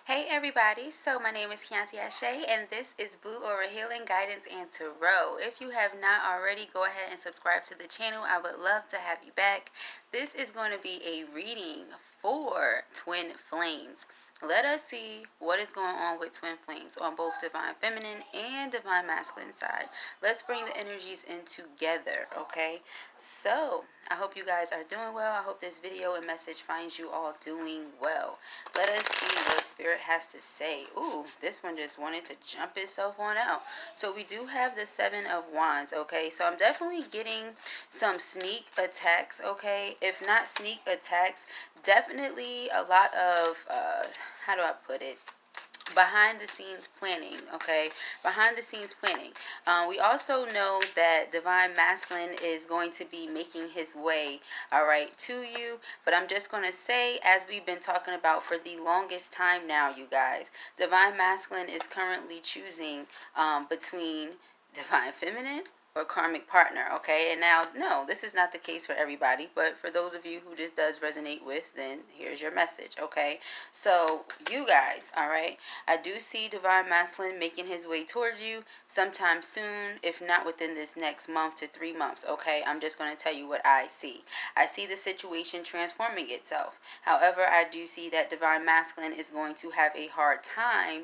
Hey everybody, so my name is Keontae Ashe and this is Blue Aura Healing Guidance and Tarot. If you have not already, go ahead and subscribe to the channel. I would love to have you back. This is going to be a reading for Twin Flames. Let us see what is going on with Twin Flames on both Divine Feminine and Divine Masculine side. Let's bring the energies in together, okay? So, I hope you guys are doing well. I hope this video and message finds you all doing well. Let us see what Spirit has to say. Ooh, this one just wanted to jump itself on out. So we do have the Seven of Wands, okay? So I'm definitely getting some sneak attacks, okay? If not sneak attacks, definitely a lot of, how do I put it? Behind the scenes planning, okay? Behind the scenes planning. We also know that Divine Masculine is going to be making his way, all right, to you. But I'm just going to say, as we've been talking about for the longest time now, you guys, Divine Masculine is currently choosing between Divine Feminine or karmic partner, okay? And now, no, this is not the case for everybody, but for those of you who this does resonate with, then here's your message, okay? So, you guys, all right, I do see Divine Masculine making his way towards you sometime soon, if not within this next month to 3 months, okay? I'm just going to tell you what I see. I see the situation transforming itself. However, I do see that Divine Masculine is going to have a hard time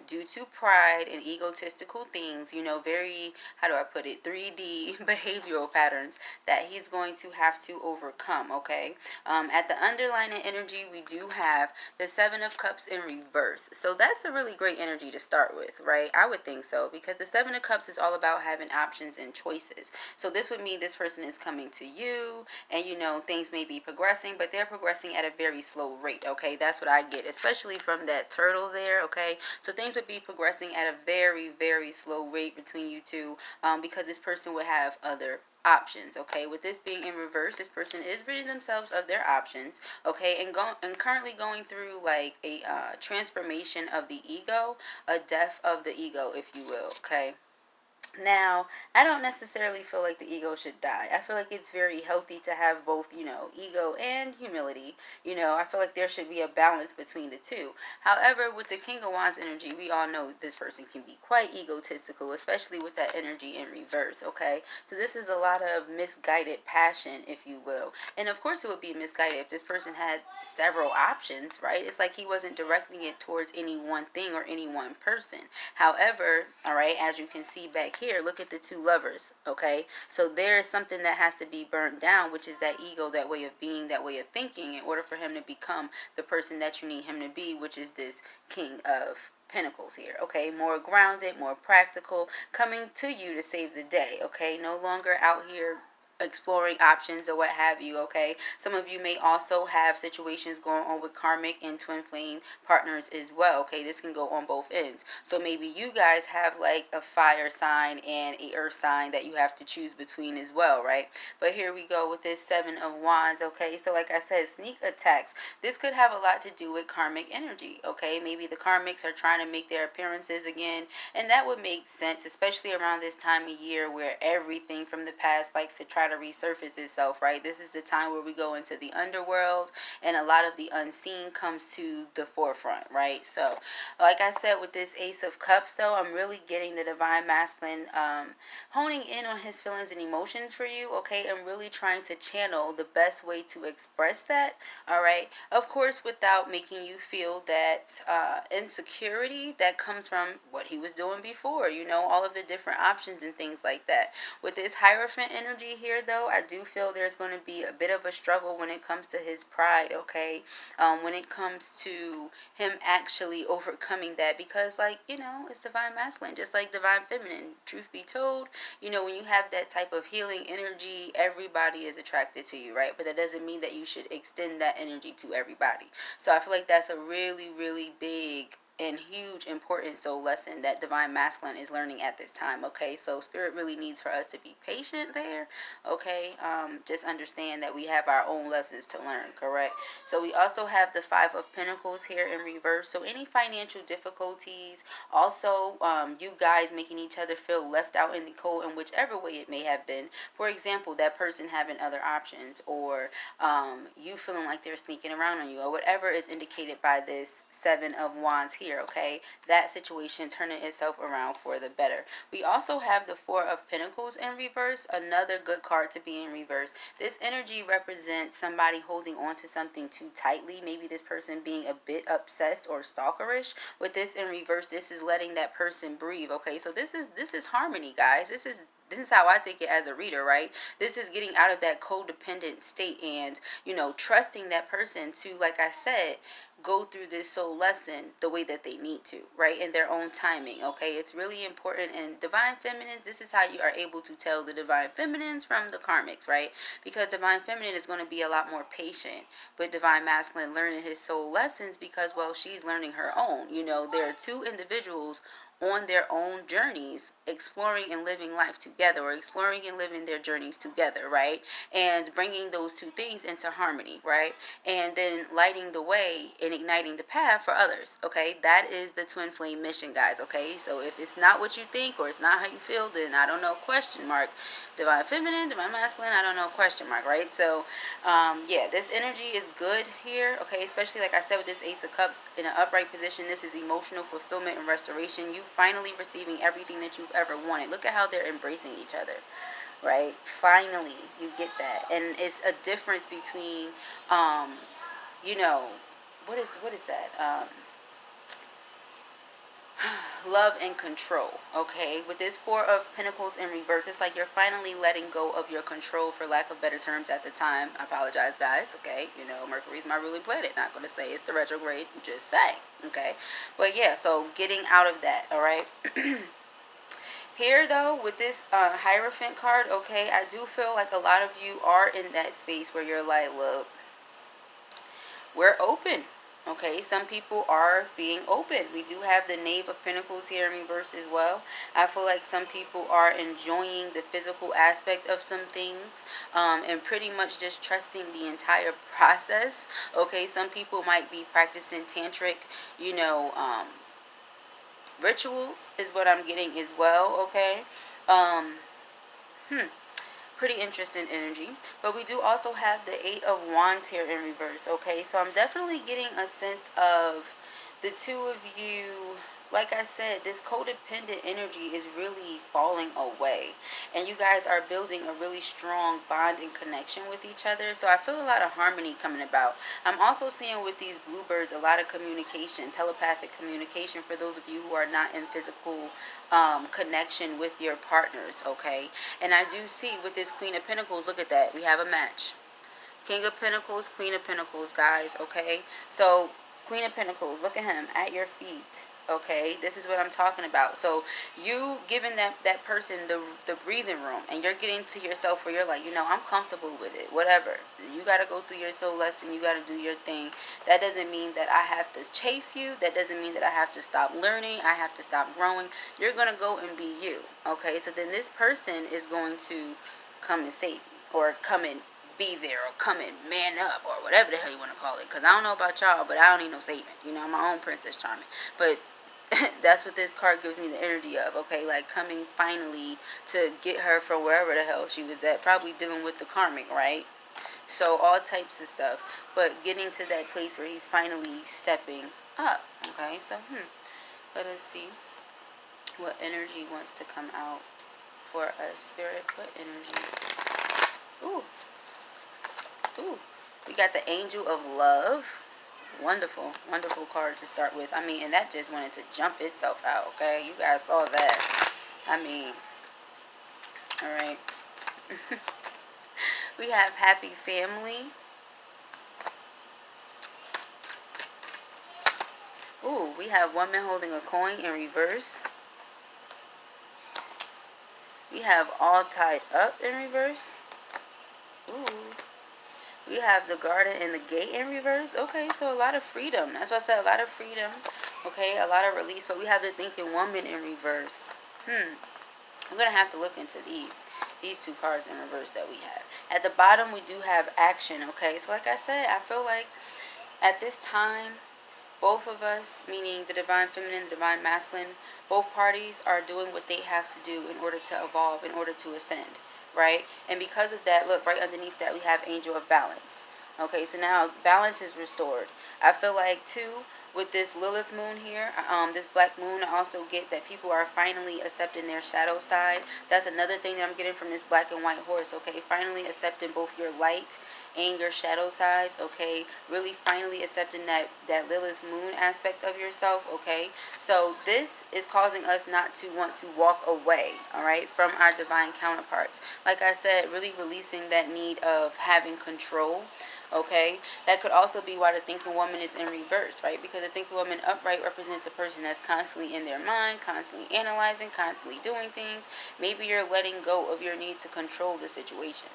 due to pride and egotistical things, you know, very, how do I put it, 3D behavioral patterns that he's going to have to overcome, okay? At the underlying energy, we do have the Seven of Cups in reverse. So that's a really great energy to start with, right? I would think so, because the Seven of Cups is all about having options and choices. So this would mean this person is coming to you and, you know, things may be progressing, but they're progressing at a very slow rate, okay? That's what I get, especially from that turtle there, okay? So things would be progressing at a very, very slow rate between you two, because this person would have other options, okay? With this being in reverse, this person is ridding themselves of their options, okay, and currently going through like a transformation of the ego, a death of the ego, if you will, okay? Now, I don't necessarily feel like the ego should die. I feel like it's very healthy to have both, you know, ego and humility. You know, I feel like there should be a balance between the two. However, with the King of Wands energy, we all know this person can be quite egotistical, especially with that energy in reverse, okay? So this is a lot of misguided passion, if you will. And of course it would be misguided if this person had several options, right? It's like he wasn't directing it towards any one thing or any one person. However, all right, as you can see back here, look at the two lovers, okay? So there is something that has to be burnt down, which is that ego, that way of being, that way of thinking, in order for him to become the person that you need him to be, which is this King of Pentacles here, okay? More grounded, more practical, coming to you to save the day, okay? No longer out here exploring options or what have you, okay? Some of you may also have situations going on with karmic and twin flame partners as well, okay? This can go on both ends. So maybe you guys have like a fire sign and a earth sign that you have to choose between as well, right? But here we go with this Seven of Wands, okay? So like I said, sneak attacks. This could have a lot to do with karmic energy, okay? Maybe the karmics are trying to make their appearances again, and that would make sense, especially around this time of year where everything from the past likes to try to resurface itself, right? This is the time where we go into the underworld and a lot of the unseen comes to the forefront, right? So like I said, with this Ace of Cups though, I'm really getting the Divine Masculine honing in on his feelings and emotions for you, okay? And really trying to channel the best way to express that, all right? Of course, without making you feel that insecurity that comes from what he was doing before, you know, all of the different options and things like that. With this Hierophant energy here though, I do feel there's going to be a bit of a struggle when it comes to his pride, okay? When it comes to him actually overcoming that, because like, you know, it's Divine Masculine just like Divine Feminine. Truth be told, you know, when you have that type of healing energy, everybody is attracted to you, right? But that doesn't mean that you should extend that energy to everybody. So I feel like that's a really, really big and huge important soul lesson that divine masculine is learning at this time. Okay, so spirit really needs for us to be patient there. Okay, just understand that we have our own lessons to learn. Correct. So we also have the Five of Pentacles here in reverse. So any financial difficulties, also you guys making each other feel left out in the cold in whichever way it may have been. For example, that person having other options, or you feeling like they're sneaking around on you, or whatever is indicated by this Seven of Wands here. Okay, that situation turning itself around for the better. We also have the Four of Pentacles in reverse, another good card to be in reverse. This energy represents somebody holding on to something too tightly. Maybe this person being a bit obsessed or stalkerish. With this in reverse, this is letting that person breathe. Okay, so this is harmony, guys. This is how I take it as a reader, right? This is getting out of that codependent state and, trusting that person to, like I said, go through this soul lesson the way that they need to, right? In their own timing, okay? It's really important. And divine feminines, this is how you are able to tell the divine feminines from the karmics, right? Because divine feminine is going to be a lot more patient with divine masculine learning his soul lessons because, well, she's learning her own. There are two individuals on their own journeys, exploring and living life together, or exploring and living their journeys together, right? And bringing those two things into harmony, right? And then lighting the way and igniting the path for others, okay? That is the twin flame mission, guys, okay? So if it's not what you think or it's not how you feel, then I don't know, question mark. Divine feminine, divine masculine, I don't know, question mark, right? So yeah, this energy is good here, okay? Especially like I said with this Ace of Cups in an upright position. This is emotional fulfillment and restoration. You finally receiving everything that you've ever wanted. Look at how they're embracing each other, right? Finally you get that. And it's a difference between what is that, love and control. Okay, with this Four of Pentacles in reverse, it's like you're finally letting go of your control, for lack of better terms at the time. I apologize, guys. Okay, Mercury's my ruling planet. Not going to say it's the retrograde, just saying. Okay, but yeah, so getting out of that. All right. Here though, with this Hierophant card, okay, I do feel like a lot of you are in that space where you're like, look, we're open. Okay, some people are being open. We do have the Knave of Pentacles here in reverse as well. I feel like some people are enjoying the physical aspect of some things, and pretty much just trusting the entire process. Okay, some people might be practicing tantric, rituals is what I'm getting as well. Okay, pretty interesting energy. But we do also have the Eight of Wands here in reverse. Okay, so I'm definitely getting a sense of the two of you. Like I said, this codependent energy is really falling away, and you guys are building a really strong bond and connection with each other. So I feel a lot of harmony coming about. I'm also seeing with these bluebirds a lot of communication, telepathic communication, for those of you who are not in physical connection with your partners. Okay, and I do see with this Queen of Pentacles, look at that, we have a match. King of Pentacles, Queen of Pentacles, guys. Okay, so Queen of Pentacles, look at him at your feet. Okay, this is what I'm talking about. So you giving that person the breathing room, and you're getting to yourself where you're like, I'm comfortable with it, whatever. You got to go through your soul lesson. You got to do your thing. That doesn't mean that I have to chase you. That doesn't mean that I have to stop learning. I have to stop growing. You're going to go and be you. Okay, so then this person is going to come and save you, or come and be there, or come and man up, or whatever the hell you want to call it. Because I don't know about y'all, but I don't need no saving. I'm my own Princess Charming. But that's what this card gives me the energy of. Okay, like coming finally to get her from wherever the hell she was at, probably dealing with the karmic, right? So all types of stuff, but getting to that place where he's finally stepping up. Okay, so let us see what energy wants to come out for us. Spirit, what energy? Ooh, we got the Angel of Love. Wonderful, wonderful card to start with. I mean, and that just wanted to jump itself out, okay? You guys saw that. I mean, all right. We have Happy Family. Ooh, we have Woman Holding a Coin in reverse. We have All Tied Up in reverse. Ooh. We have the garden and the gate in reverse. Okay, so a lot of freedom. That's what I said, a lot of freedom. Okay, a lot of release. But we have the thinking woman in reverse. I'm going to have to look into these two cards in reverse that we have. At the bottom, we do have action. Okay, so like I said, I feel like at this time, both of us, meaning the divine feminine, the divine masculine, both parties are doing what they have to do in order to evolve, in order to ascend, right? And because of that, look, right underneath that we have angel of balance. Okay, so now balance is restored. I feel like too, with this Lilith moon here, this black moon, I also get that people are finally accepting their shadow side. That's another thing that I'm getting from this black and white horse. Okay, finally accepting both your light and your shadow sides. Okay, really finally accepting that Lilith moon aspect of yourself. Okay, so this is causing us not to want to walk away, all right, from our divine counterparts. Like I said, really releasing that need of having control. Okay, that could also be why the thinking woman is in reverse, right? Because the thinking woman upright represents a person that's constantly in their mind, constantly analyzing, constantly doing things. Maybe you're letting go of your need to control the situation,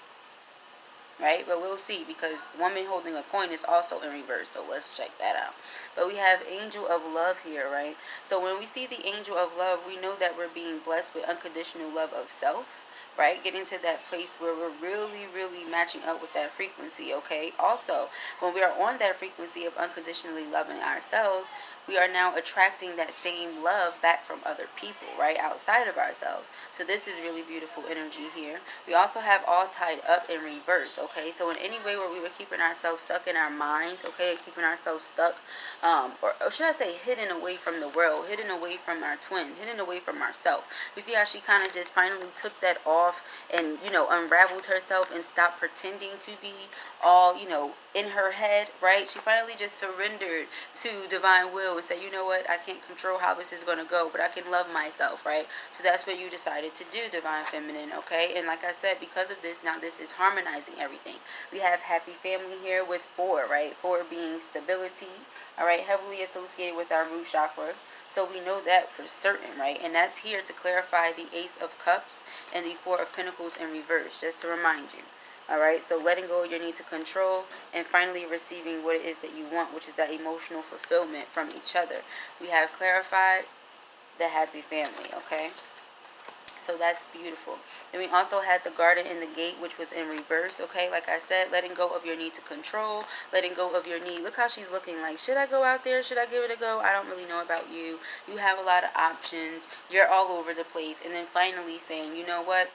right? But we'll see, because woman holding a coin is also in reverse, so let's check that out. But we have angel of love here, right? So when we see the angel of love, we know that we're being blessed with unconditional love of self, right? Getting to that place where we're really matching up with that frequency. Okay, also when we are on that frequency of unconditionally loving ourselves, we are now attracting that same love back from other people, right, outside of ourselves. So this is really beautiful energy here. We also have all tied up in reverse. Okay, so in any way where we were keeping ourselves stuck in our minds, okay, keeping ourselves stuck, or should I say hidden away from the world, hidden away from our twin, hidden away from ourselves. You see how she kind of just finally took that off and, you know, unraveled herself and stopped pretending to be all, you know, in her head, right? She finally just surrendered to divine will and said, you know what, I can't control how this is going to go, but I can love myself, right? So that's what you decided to do, divine feminine. Okay, and like I said, because of this, now this is harmonizing everything. We have happy family here with 4, right? 4 being stability, all right, heavily associated with our root chakra. So we know that for certain, right? And that's here to clarify the Ace of Cups and the 4 of Pentacles in reverse, just to remind you. All right, so letting go of your need to control and finally receiving what it is that you want, which is that emotional fulfillment from each other. We have clarified the happy family, okay? So that's beautiful. Then we also had the garden and the gate, which was in reverse, okay? Like I said, letting go of your need to control, letting go of your need. Look how she's looking like, should I go out there? Should I give it a go? I don't really know about you. You have a lot of options. You're all over the place. And then finally saying, you know what?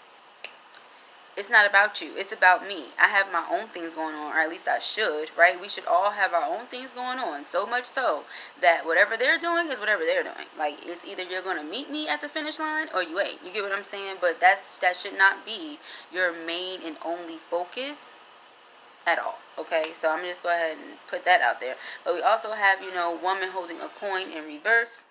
It's not about you. It's about me. I have my own things going on, or at least I should, right? We should all have our own things going on. So much so that whatever they're doing is whatever they're doing. Like, it's either you're going to meet me at the finish line or you ain't. You get what I'm saying? But that should not be your main and only focus at all. Okay, so I'm going to just go ahead and put that out there. But we also have, you know, woman holding a coin in reverse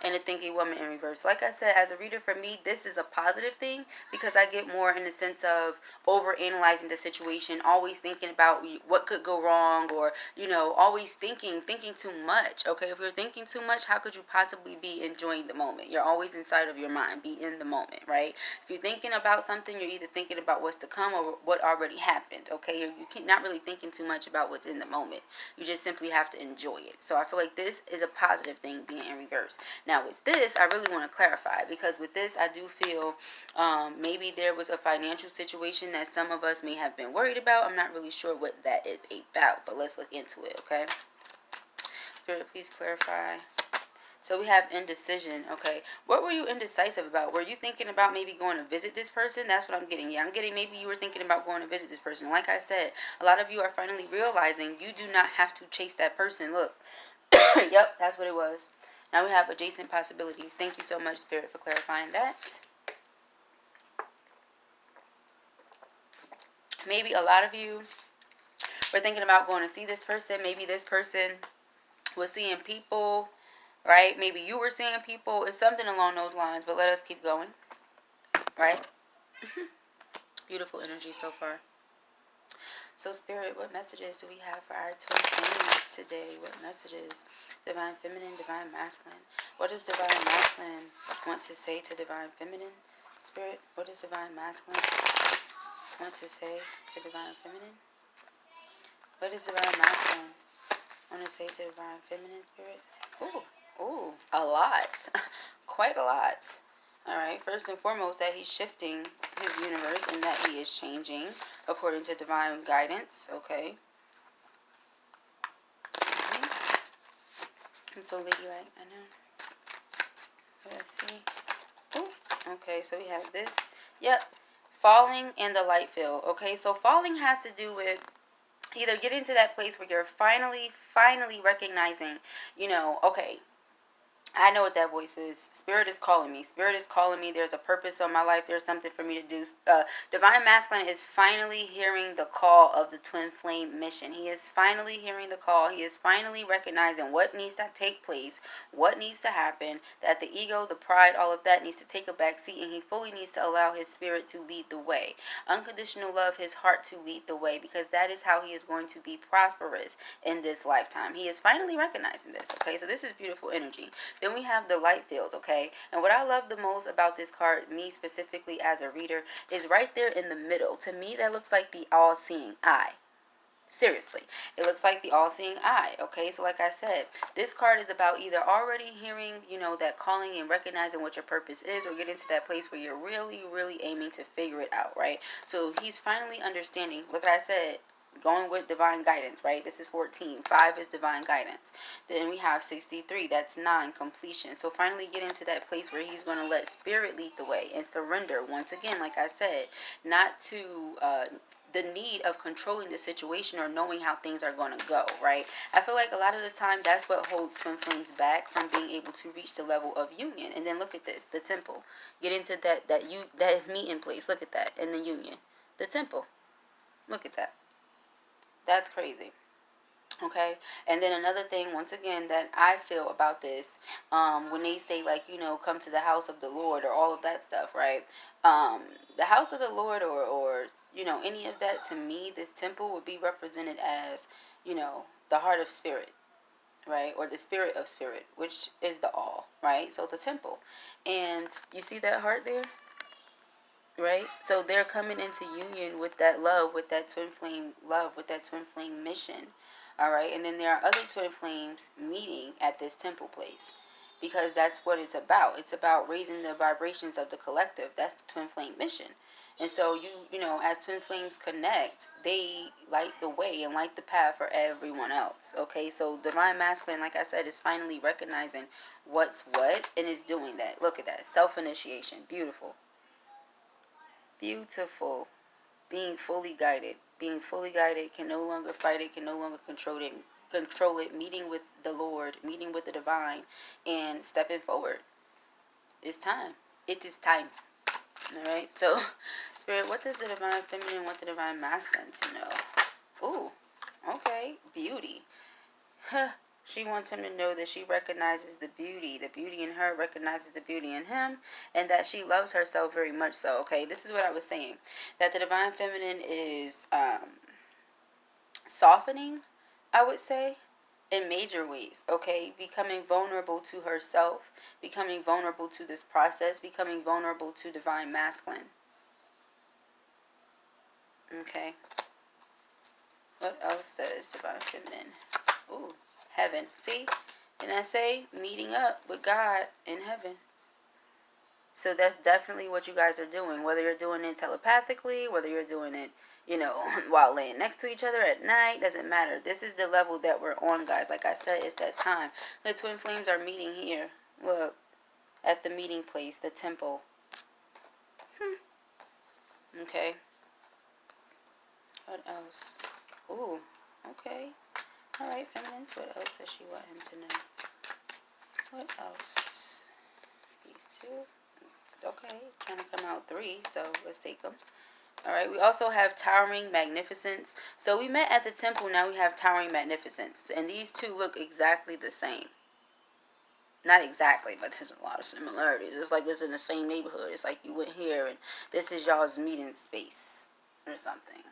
and the thinking woman in reverse. Like I said, as a reader, for me, this is a positive thing because I get more in the sense of over analyzing the situation, always thinking about what could go wrong, or, you know, always thinking too much. Okay, if you're thinking too much, how could you possibly be enjoying the moment? You're always inside of your mind. Be in the moment, right? If you're thinking about something, you're either thinking about what's to come or what already happened. Okay, you're not really thinking too much about what's in the moment. You just simply have to enjoy it. So I feel like this is a positive thing, being in reverse. Now with this, I really want to clarify, because with this, I do feel maybe there was a financial situation that some of us may have been worried about. I'm not really sure what that is about, but let's look into it, okay? Spirit, please clarify. So we have indecision, okay? What were you indecisive about? Were you thinking about maybe going to visit this person? That's what I'm getting. Yeah, I'm getting maybe you were thinking about going to visit this person. Like I said, a lot of you are finally realizing you do not have to chase that person. Look. Yep, that's what it was. Now we have adjacent possibilities. Thank you so much, Spirit, for clarifying that. Maybe a lot of you were thinking about going to see this person. Maybe this person was seeing people, right? Maybe you were seeing people. It's something along those lines, but let us keep going, right? Beautiful energy so far. So, Spirit, what messages do we have for our twin flames today? What messages? Divine Feminine, Divine Masculine. What does Divine Masculine want to say to Divine Feminine? Spirit, what does Divine Masculine want to say to Divine Feminine? What is divine masculine? I want to say to divine feminine spirit. Ooh, a lot. Quite a lot. Alright, first and foremost, that he's shifting his universe and that he is changing according to divine guidance. Okay. I'm so ladylike, I know. Let's see. Ooh, okay, so we have this. Yep. Falling in the light field. Okay, so falling has to do with either getting to that place where you're finally recognizing, okay, I know what that voice is. Spirit is calling me. Spirit is calling me. There's a purpose on my life. There's something for me to do. Divine Masculine is finally hearing the call of the twin flame mission. He is finally hearing the call. He is finally recognizing what needs to take place, what needs to happen, that the ego, the pride, all of that needs to take a back seat, and he fully needs to allow his spirit to lead the way. Unconditional love, his heart to lead the way, because that is how he is going to be prosperous in this lifetime. He is finally recognizing this. Okay, so this is beautiful energy. Then we have the light field, okay? And what I love the most about this card, me specifically as a reader, is right there in the middle. To me, that looks like the all-seeing eye. Seriously, it looks like the all-seeing eye, okay? So like I said, this card is about either already hearing, that calling and recognizing what your purpose is, or getting to that place where you're really aiming to figure it out, right? So he's finally understanding. Look what I said. Going with divine guidance, right? This is 14. 5 is divine guidance. Then we have 63. That's 9, completion. So finally get into that place where he's going to let spirit lead the way and surrender. Once again, like I said, not to the need of controlling the situation or knowing how things are going to go, right? I feel like a lot of the time that's what holds twin flames back from being able to reach the level of union. And then look at this, the temple. Get into that meeting place. Look at that in the union. The temple. Look at that. That's crazy. Okay. And then another thing, once again, that I feel about this, when they say, like, come to the house of the Lord or all of that stuff, right? The house of the Lord or any of that, to me, this temple would be represented as, the heart of spirit, right? Or the spirit of spirit, which is the all, right? So the temple. And you see that heart there? Right? So they're coming into union with that love, with that twin flame love, with that twin flame mission. All right? And then there are other twin flames meeting at this temple place, because that's what it's about. It's about raising the vibrations of the collective. That's the twin flame mission. And so as twin flames connect, they light the way and light the path for everyone else. Okay? So divine masculine, like I said, is finally recognizing what's what and is doing that. Look at that. Self-initiation. Beautiful. Beautiful. Being fully guided. Being fully guided, can no longer fight it, can no longer control it, meeting with the Lord, meeting with the divine, and stepping forward. It's time. It is time. Alright? So, Spirit, what does the divine feminine want the divine masculine to know? Ooh. Okay. Beauty. She wants him to know that she recognizes the beauty in her recognizes the beauty in him, and that she loves herself very much so. Okay, this is what I was saying, that the divine feminine is softening, I would say, in major ways. Okay, becoming vulnerable to herself, becoming vulnerable to this process, becoming vulnerable to divine masculine. Okay, what else does divine feminine? Ooh, heaven. See? And I say meeting up with God in heaven. So that's definitely what you guys are doing. Whether you're doing it telepathically, whether you're doing it, while laying next to each other at night, doesn't matter. This is the level that we're on, guys. Like I said, it's that time. The twin flames are meeting here. Look, at the meeting place, the temple. Okay. What else? Ooh, okay. Alright, feminines, what else does she want him to know? What else? These two. Okay, trying to come out 3, so let's take them. Alright, we also have towering magnificence. So we met at the temple, now we have towering magnificence. And these two look exactly the same. Not exactly, but there's a lot of similarities. It's like it's in the same neighborhood. It's like you went here and this is y'all's meeting space or something.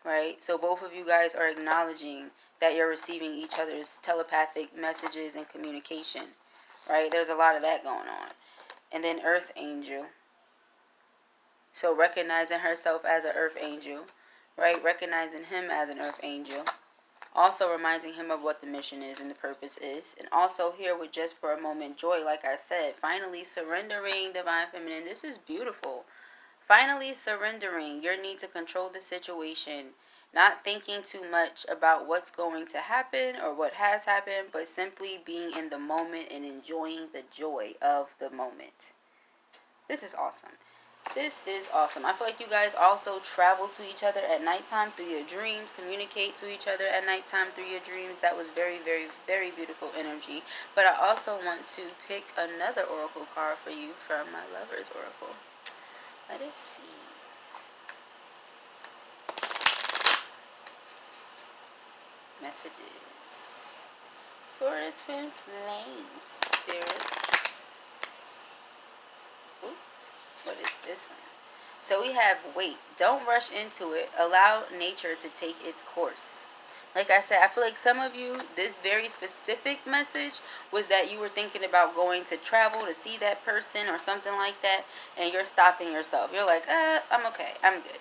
Right? So both of you guys are acknowledging that you're receiving each other's telepathic messages and communication. Right? There's a lot of that going on. And then Earth Angel. So recognizing herself as an Earth Angel. right? Recognizing him as an earth angel. Also reminding him of what the mission is and the purpose is. And also here with just for a moment joy, like I said, finally surrendering, divine feminine. This is beautiful. Finally surrendering your need to control the situation. Not thinking too much about what's going to happen or what has happened, but simply being in the moment and enjoying the joy of the moment. This is awesome. This is awesome. I feel like you guys also travel to each other at nighttime through your dreams, communicate to each other at nighttime through your dreams. That was very, very, very beautiful energy. But I also want to pick another oracle card for you from my Lover's Oracle. Let us see. Messages for the twin flames, spirits. Ooh, what is this one? So we have wait. Don't rush into it. Allow nature to take its course. Like I said, I feel like some of you, this very specific message was that you were thinking about going to travel to see that person or something like that, and you're stopping yourself. You're like, I'm okay. I'm good.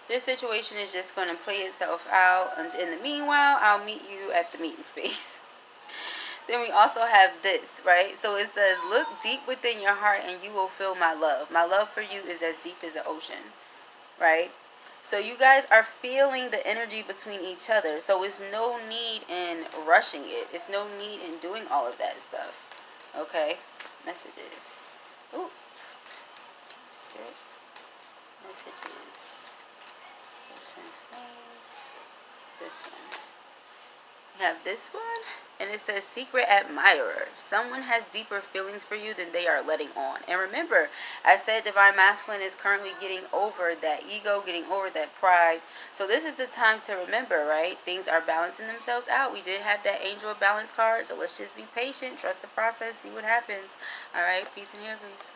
This situation is just going to play itself out, and in the meanwhile, I'll meet you at the meeting space. Then we also have this, right? So it says, look deep within your heart and you will feel my love. My love for you is as deep as the ocean, right? So you guys are feeling the energy between each other. So it's no need in rushing it. It's no need in doing all of that stuff. Okay? Messages. Ooh. Spirit. Messages. Twin flames. This one. We have this one, and it says secret admirer. Someone has deeper feelings for you than they are letting on. And remember, I said divine masculine is currently getting over that ego, getting over that pride. So this is the time to remember, right? Things are balancing themselves out. We did have that angel of balance card, so let's just be patient, trust the process, see what happens. All right, peace and hair, please.